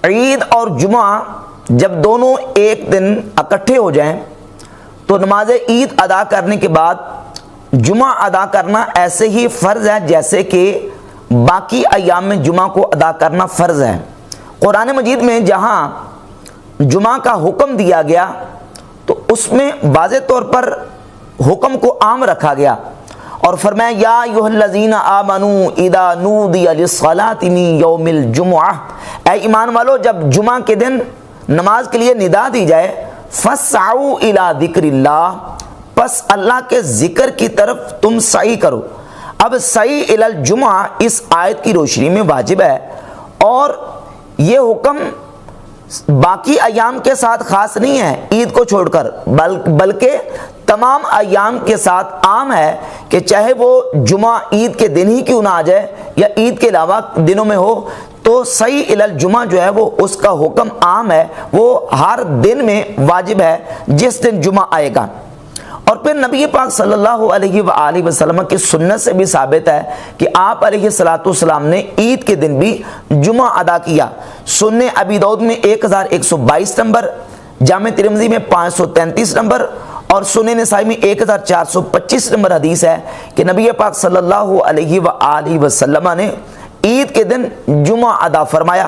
عید اور جمعہ جب دونوں ایک دن اکٹھے ہو جائیں تو نماز عید ادا کرنے کے بعد جمعہ ادا کرنا ایسے ہی فرض ہے جیسے کہ باقی ایام میں جمعہ کو ادا کرنا فرض ہے۔ قرآن مجید میں جہاں جمعہ کا حکم دیا گیا تو اس میں واضح طور پر حکم کو عام رکھا گیا اور فرمایا یا ایھا الذین آمنوا اذا نودی للصلاۃ من یوم الجمعہ، اے ایمان والو جب جمعہ کے دن نماز کے لیے ندا دی جائے فاسعوا الی ذکر اللہ، پس اللہ کے ذکر کی طرف تم سعی کرو۔ اب سعی الی الجمعہ اس آیت کی روشنی میں واجب ہے اور یہ حکم باقی ایام کے ساتھ خاص نہیں ہے عید کو چھوڑ کر، بلکہ تمام ایام کے ساتھ عام ہے کہ چاہے وہ جمعہ عید کے دن ہی کیوں نہ آ جائے یا عید کے علاوہ دنوں میں ہو، تو سعی الی الجمعہ جو ہے وہ اس کا حکم عام ہے، وہ ہر دن میں واجب ہے جس دن جمعہ آئے گا۔ اور پھر نبی پاک صلی اللہ علیہ وآلہ وسلم کی سنت سے بھی ثابت ہے کہ آپ علیہ الصلوۃ والسلام نے عید کے دن بھی جمعہ ادا کیا۔ سنن ابی داؤد میں 1122 نمبر، جامع ترمذی میں 533 نمبر اور سنن نسائی میں 1425 نمبر حدیث ہے کہ نبی پاک صلی اللہ علیہ وآلہ وسلم نے عید کے دن جمعہ ادا فرمایا۔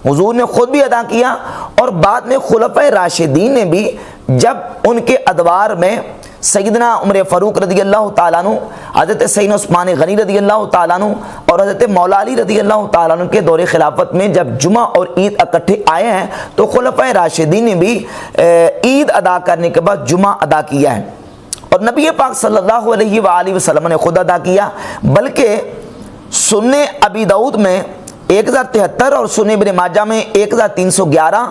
حضور نے خود بھی ادا کیا اور بعد میں خلفائے راشدین نے بھی، جب ان کے ادوار میں سیدنا عمر فاروق رضی اللہ تعالیٰ عنہ، حضرت سیدنا عثمان غنی رضی اللہ تعالیٰ عنہ اور حضرت مولا علی رضی اللہ تعالیٰ عنہ کے دور خلافت میں جب جمعہ اور عید اکٹھے آئے ہیں تو خلفائے راشدین نے بھی عید ادا کرنے کے بعد جمعہ ادا کیا ہے، اور نبی پاک صلی اللہ علیہ وآلہ وسلم نے خود ادا کیا۔ بلکہ سنن ابی داؤد میں 1073 اور سنن ابن ماجہ میں 1311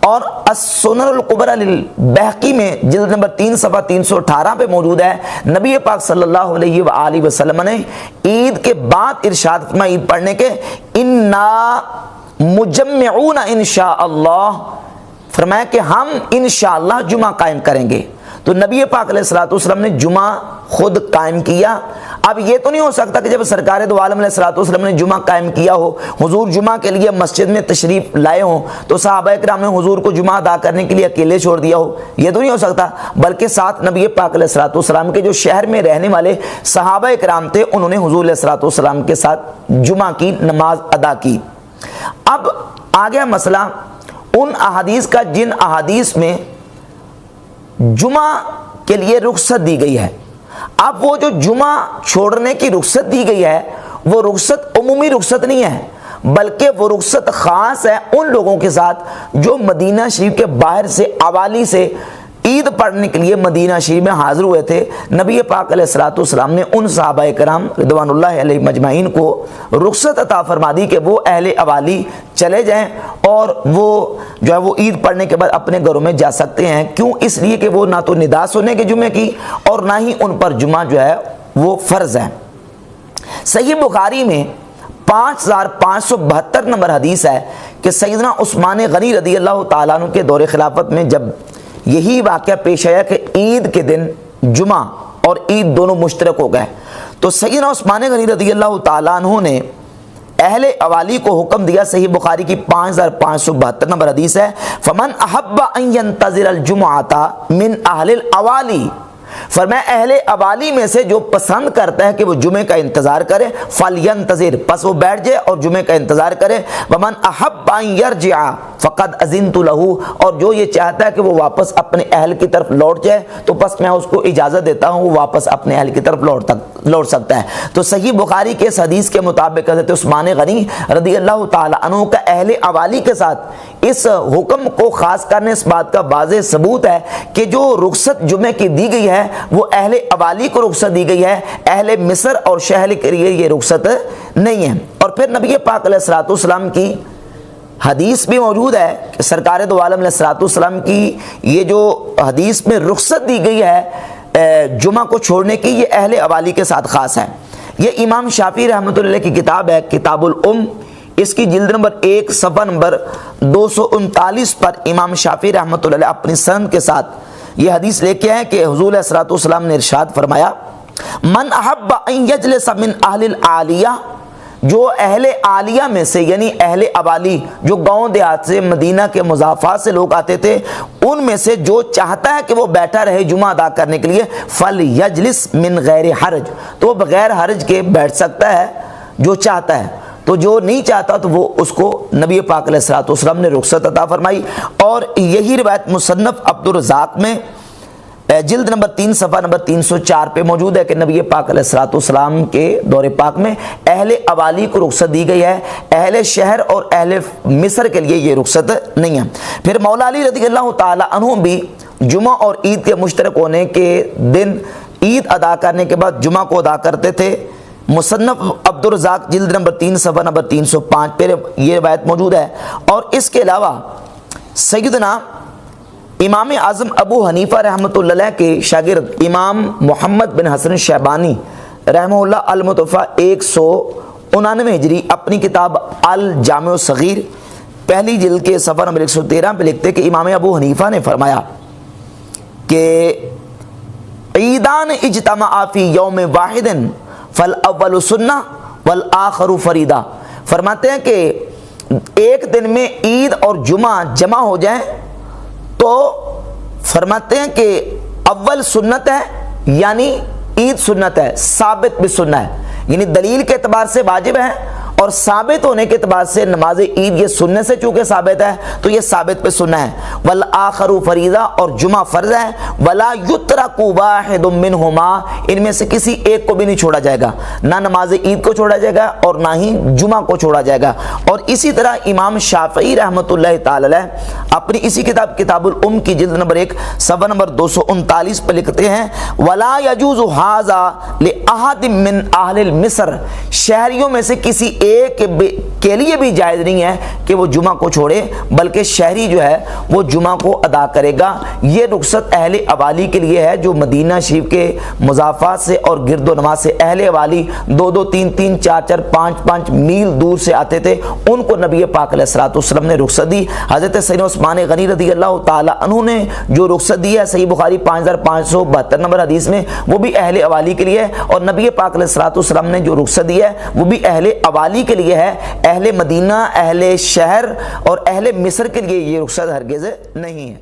اور السنن الکبریٰ للبیہقی میں جلد نمبر 3 صفحہ 318 پہ موجود ہے، نبی پاک صلی اللہ علیہ وآلہ وسلم نے عید کے بعد ارشاد فرمایا عید پڑھنے کے انا مجمعون انشاء اللہ، فرمایا کہ ہم انشاءاللہ جمعہ قائم کریں گے۔ تو نبی پاک علیہ الصلوۃ والسلام نے جمعہ خود قائم کیا۔ اب یہ تو نہیں ہو سکتا کہ جب سرکار دو عالم علیہ الصلوۃ والسلام نے جمعہ قائم کیا ہو، حضور جمعہ کے لیے مسجد میں تشریف لائے ہوں تو صحابہ کرام نے حضور کو جمعہ ادا کرنے کے لیے اکیلے چھوڑ دیا ہو، یہ تو نہیں ہو سکتا، بلکہ ساتھ نبی پاک علیہ الصلوۃ والسلام کے جو شہر میں رہنے والے صحابہ کرام تھے انہوں نے حضور علیہ الصلوۃ والسلام کے ساتھ جمعہ کی نماز ادا کی۔ اب آ گیا مسئلہ ان احادیث کا جن احادیث میں جمعہ کے لیے رخصت دی گئی ہے۔ اب وہ جو جمعہ چھوڑنے کی رخصت دی گئی ہے وہ رخصت عمومی رخصت نہیں ہے، بلکہ وہ رخصت خاص ہے ان لوگوں کے ساتھ جو مدینہ شریف کے باہر سے عوالی سے عید پڑھنے کے لیے مدینہ شریف میں حاضر ہوئے تھے۔ نبی پاک علیہ الصلوۃ والسلام نے ان صحابہ کرام رضوان اللہ علیہ مجمعین کو رخصت عطا فرما دی کہ وہ اہل عوالی چلے جائیں اور وہ جو ہے وہ عید پڑھنے کے بعد اپنے گھروں میں جا سکتے ہیں۔ کیوں؟ اس لیے کہ وہ نہ تو ندا سننے کے جمعے کی اور نہ ہی ان پر جمعہ جو ہے وہ فرض ہے۔ صحیح بخاری میں 5572 نمبر حدیث ہے کہ سیدنا عثمان غنی رضی اللہ تعالیٰ عنہ کے دور خلافت میں جب یہی واقعہ پیش آیا کہ عید کے دن جمعہ اور عید دونوں مشترک ہو گئے تو سیدنا عثمان غنی رضی اللہ تعالیٰ عنہ نے اہل عوالی کو حکم دیا۔ صحیح بخاری کی 5572 نمبر حدیث ہے فمن احب ان ينتظر الجمعۃ من اہل العوالی، فرمایا اہل عوالی میں سے جو پسند کرتا ہے کہ وہ جمعے کا انتظار کرے فلینتظر، پس وہ بیٹھ جائے اور جمعے کا انتظار کرے۔ ومن احب ان یرجع فقد اذنت له، اور جو یہ چاہتا ہے کہ وہ واپس اپنے اہل کی طرف لوٹ جائے تو پس میں اس کو اجازت دیتا ہوں وہ واپس اپنے اہل کی طرف لوٹ سکتا ہے۔ تو صحیح بخاری کے اس حدیث کے مطابق حضرت عثمان غنی رضی اللہ تعالی عنہ کا اہل عوالی کے ساتھ اس حکم کو خاص کرنے اس بات کا واضح ثبوت ہے کہ جو رخصت جمعے کی دی گئی ہے وہ اہل عوالی کو رخصت دی گئی ہے، اہل مصر اور شہر کے لیے یہ رخصت نہیں ہے۔ اور پھر نبی پاک علیہ الصلوۃ والسلام کی حدیث بھی موجود ہے کہ سرکار دو عالم علیہ الصلوۃ والسلام کی یہ جو حدیث میں رخصت دی گئی ہے جمعہ کو چھوڑنے کی، یہ اہل عوالی کے ساتھ خاص ہے۔ یہ امام شافعی رحمۃ اللہ کی کتاب ہے کتاب الام، اس کی جلد نمبر 1 صفحہ نمبر 239 پر امام شافعی رحمۃ اللہ اپنی سند کے ساتھ یہ حدیث لے کے آئے کہ حضور علیہ الصلوۃ والسلام نے ارشاد فرمایا من احب ان یجلس من اہل العالیہ، جو اہل عالیہ میں سے یعنی اہل ابالی جو گاؤں دیہات سے مدینہ کے مضافات سے لوگ آتے تھے، ان میں سے جو چاہتا ہے کہ وہ بیٹھا رہے جمعہ ادا کرنے کے لیے فَلْيَجْلِسْ مِنْ غَيْرِ حَرَج، تو وہ بغیر حرج کے بیٹھ سکتا ہے جو چاہتا ہے۔ تو جو نہیں چاہتا تو وہ اس کو نبی پاک علیہ الصلوۃ والسلام نے رخصت عطا فرمائی۔ اور یہی روایت مصنف عبدالرزاق میں جلد نمبر 3 صفحہ نمبر 304 پہ موجود ہے کہ نبی پاک علیہ الصلوۃ والسلام کے دور پاک میں اہل ابالی کو رخصت دی گئی ہے، اہل شہر اور اہل مصر کے لیے یہ رخصت نہیں ہے۔ پھر مولا علی رضی اللہ تعالی عنہ بھی جمعہ اور عید کے مشترک ہونے کے دن عید ادا کرنے کے بعد جمعہ کو ادا کرتے تھے۔ مصنف عبدالرزاق جلد نمبر 3 صفحہ نمبر 305 پہ یہ روایت موجود ہے۔ اور اس کے علاوہ سیدنا امام اعظم ابو حنیفہ رحمۃ اللہ علیہ کے شاگرد امام محمد بن حسن شیبانی رحمہ اللہ المتوفیٰ 199 ہجری اپنی کتاب الجامع الصغیر پہلی جلد کے صفحہ نمبر 113 پہ لکھتے کہ امام ابو حنیفہ نے فرمایا کہ عیدان اجتمعا فی یوم واحد فالاول سنہ والآخر فریدہ، فرماتے ہیں کہ ایک دن میں عید اور جمعہ جمع ہو جائیں تو فرماتے ہیں کہ اول سنت ہے یعنی عید سنت ہے، ثابت بھی سنہ ہے، یعنی دلیل کے اعتبار سے واجب ہے اور ثابت ہونے کے اعتبار سے نماز عید یہ سننے سے چونکہ ثابت ہے تو یہ ثابت پہ سنہ ہے۔ والآخر فریضہ، اور جمعہ فرض ہے۔ ولا یترک واحد منہما، ان میں سے کسی ایک کو بھی نہیں چھوڑا جائے گا، نہ نماز عید کو چھوڑا جائے گا اور نہ ہی جمعہ کو چھوڑا جائے گا۔ اور اسی طرح امام شافعی رحمۃ اللہ تعالی علیہ اپنی اسی کتاب کتاب الام کی جلد نمبر 1 صفحہ نمبر 239 پہ لکھتے ہیں ولا یجوز ھذا لأحد من اہل مصر، شہریوں میں سے کسی ایک کے لیے بھی جائز نہیں ہے کہ وہ جمعہ کو چھوڑے، بلکہ شہری جو ہے وہ جمعہ کو ادا کرے گا۔ یہ رخصت اہل ابالی کے لیے ہے جو مدینہ شریف کے مضافات سے اور گرد و نواح سے اہل ابالی 2-2 3-3 4-4 5-5 میل دور سے آتے تھے، ان کو نبی پاک علیہ الصلوۃ والسلام نے رخصت دی۔ حضرت سیدنا عثمان غنی رضی اللہ تعالی عنہ نے جو رخصت دی ہے صحیح بخاری 5572 نمبر حدیث میں، وہ بھی اہل ابالی کے لیے، اور نبی پاک علیہ الصلوۃ والسلام نے جو رخصت دی ہے وہ بھی اہل ابالی کے لیے ہے، اہل مدینہ، اہل شہر اور اہل مصر کے لیے یہ رخصت ہرگز نہیں ہے۔